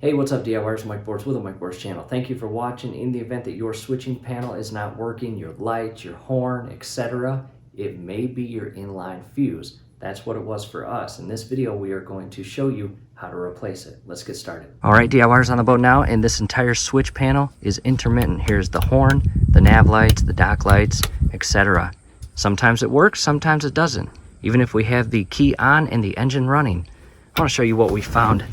Hey, what's up DIYers? Mike Boards with the Mike Boards channel. Thank you for watching. In the event that your switching panel is not working, your lights, your horn, etc., it may be your inline fuse. That's what it was for us. In this video, we are going to show you how to replace it. Let's get started. All right, DIYers on the boat now, and this entire switch panel is intermittent. Here's the horn, the nav lights, the dock lights, etc. Sometimes it works, sometimes it doesn't. Even if we have the key on and the engine running. I want to show you what we found.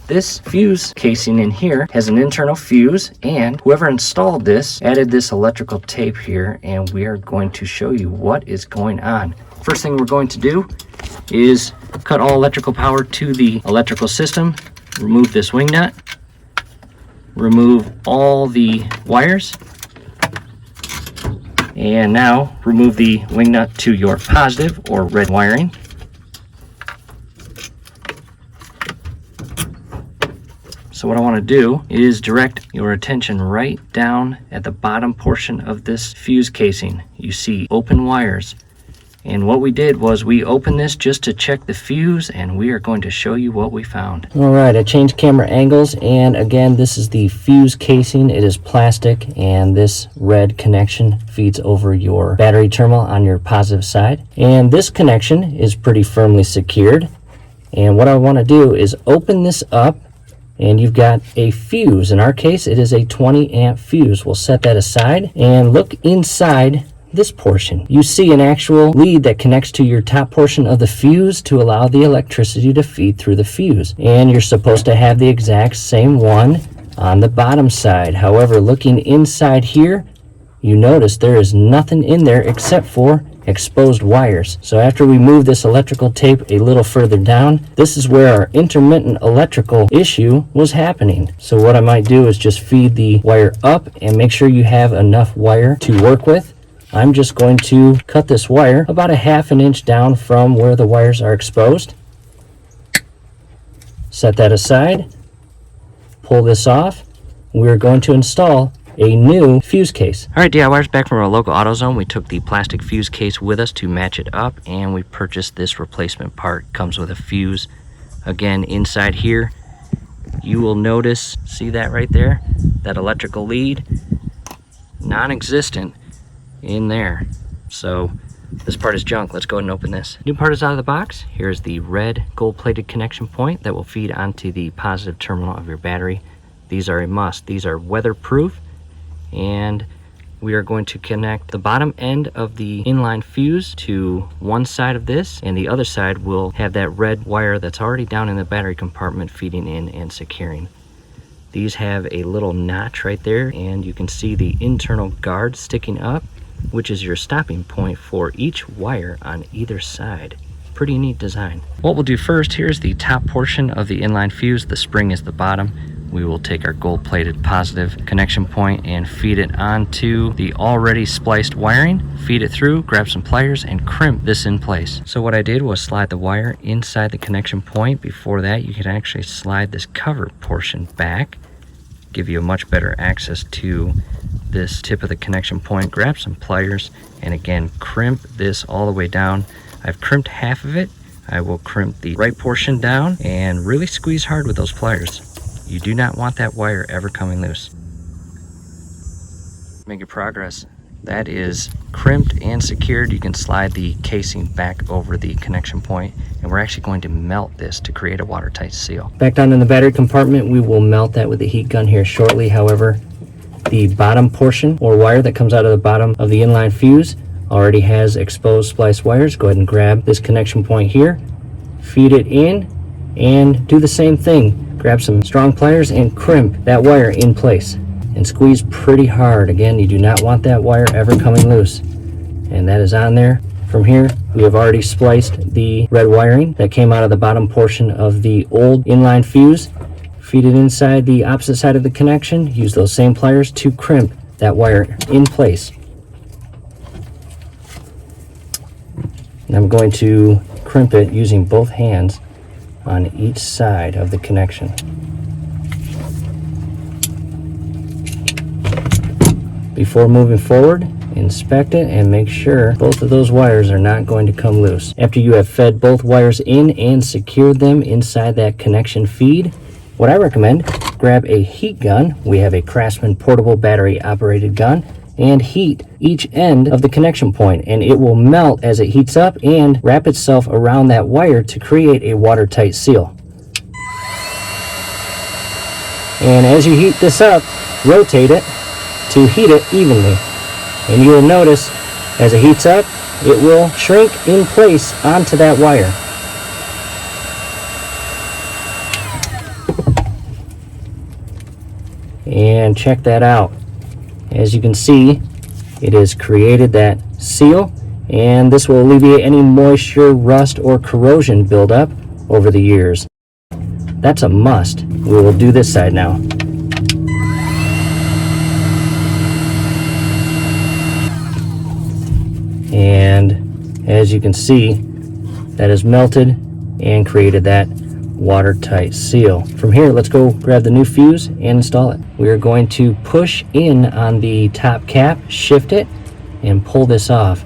This fuse casing in here has an internal fuse, and whoever installed this added this electrical tape here, and we are going to show you what is going on. First thing we're going to do is cut all electrical power to the electrical system, remove this wing nut, remove all the wires, and now remove the wing nut to your positive or red wiring. So what I want to do is direct your attention right down at the bottom portion of this fuse casing. You see open wires. And what we did was we opened this just to check the fuse, and we are going to show you what we found. All right, I changed camera angles, and again, this is the fuse casing. It is plastic, and this red connection feeds over your battery terminal on your positive side. And this connection is pretty firmly secured. And what I want to do is open this up, and you've got a fuse. In our case, it is a 20 amp fuse. We'll set that aside and look inside this portion. You see an actual lead that connects to your top portion of the fuse to allow the electricity to feed through the fuse. And you're supposed to have the exact same one on the bottom side. However, looking inside here, you notice there is nothing in there except for exposed wires. So after we move this electrical tape a little further down, this is where our intermittent electrical issue was happening. So what I might do is just feed the wire up and make sure you have enough wire to work with. I'm just going to cut this wire about a ½ inch down from where the wires are exposed. Set that aside, pull this off. We're going to install a new fuse case. All right, DIYers, back from our local AutoZone, we took the plastic fuse case with us to match it up, and we purchased this replacement part. Comes with a fuse. Again, inside here, you will notice, see that right there? That electrical lead, non-existent in there. So this part is junk. Let's go ahead and open this. New part is out of the box. Here's the red gold-plated connection point that will feed onto the positive terminal of your battery. These are a must. These are weatherproof. And we are going to connect the bottom end of the inline fuse to one side of this, and the other side will have that red wire that's already down in the battery compartment feeding in and securing. These have a little notch right there, and you can see the internal guard sticking up, which is your stopping point for each wire on either side. Pretty neat design. What we'll do first, here's the top portion of the inline fuse. The spring is the bottom. We will take our gold-plated positive connection point and feed it onto the already spliced wiring, feed it through, grab some pliers, and crimp this in place. So what I did was slide the wire inside the connection point. Before that, you can actually slide this cover portion back, give you a much better access to this tip of the connection point. Grab some pliers, and again, crimp this all the way down. I've crimped half of it. I will crimp the right portion down and really squeeze hard with those pliers. You do not want that wire ever coming loose. Making progress. That is crimped and secured. You can slide the casing back over the connection point, and we're actually going to melt this to create a watertight seal. Back down in the battery compartment, we will melt that with the heat gun here shortly. However, the bottom portion or wire that comes out of the bottom of the inline fuse already has exposed spliced wires. Go ahead and grab this connection point here, feed it in, and do the same thing. Grab some strong pliers and crimp that wire in place and squeeze pretty hard. Again, you do not want that wire ever coming loose. And that is on there. From here, we have already spliced the red wiring that came out of the bottom portion of the old inline fuse. Feed it inside the opposite side of the connection. Use those same pliers to crimp that wire in place. And I'm going to crimp it using both hands on each side of the connection. Before moving forward, inspect it and make sure both of those wires are not going to come loose. After you have fed both wires in and secured them inside that connection feed, what I recommend, grab a heat gun. We have a Craftsman portable battery operated gun, and heat each end of the connection point, and it will melt as it heats up and wrap itself around that wire to create a watertight seal. And as you heat this up, rotate it to heat it evenly. And you will notice as it heats up, it will shrink in place onto that wire. And check that out. As you can see, it has created that seal, and this will alleviate any moisture, rust, or corrosion buildup over the years. That's a must. We will do this side now. And as you can see, that is melted and created that watertight seal. From here, let's go grab the new fuse and install it. We are going to push in on the top cap, shift it, and pull this off.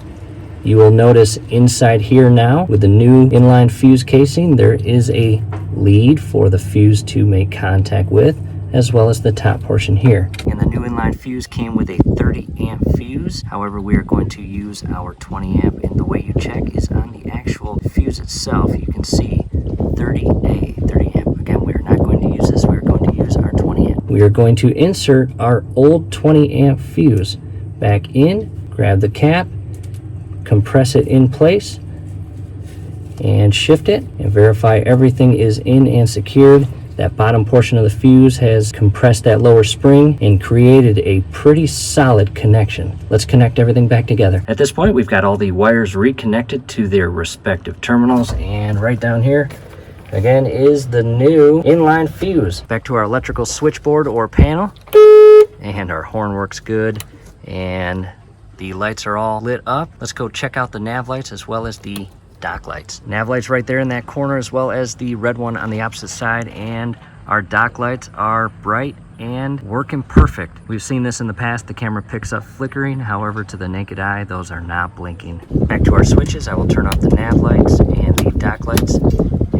You will notice inside here now, with the new inline fuse casing, there is a lead for the fuse to make contact with, as well as the top portion here. And the new inline fuse came with a 30 amp fuse. However, we are going to use our 20 amp, and the way you check is on the actual fuse itself. You can see 30 amp. Again, we are not going to use this. We are going to use our 20 amp. We are going to insert our old 20 amp fuse back in, grab the cap, compress it in place, and shift it, and verify everything is in and secured. That bottom portion of the fuse has compressed that lower spring and created a pretty solid connection. Let's connect everything back together. At this point, we've got all the wires reconnected to their respective terminals, and right down here again is the new inline fuse. Back to our electrical switchboard or panel, and our horn works good, and the lights are all lit up. Let's go check out the nav lights as well as the dock lights. Nav lights right there in that corner, as well as the red one on the opposite side, and our dock lights are bright and working perfect. We've seen this in the past. The camera picks up flickering. However, to the naked eye, those are not blinking. Back to our switches, I will turn off the nav lights and the dock lights,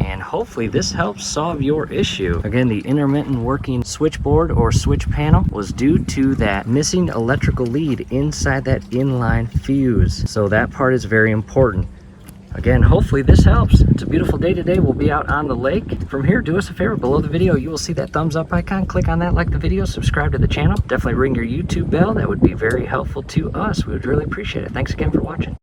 and hopefully this helps solve your issue. Again, the intermittent working switchboard or switch panel was due to that missing electrical lead inside that inline fuse. So that part is very important. Again, hopefully this helps. It's a beautiful day today. We'll be out on the lake. From here, do us a favor. Below the video, you will see that thumbs up icon. Click on that, like the video, subscribe to the channel. Definitely ring your YouTube bell. That would be very helpful to us. We would really appreciate it. Thanks again for watching.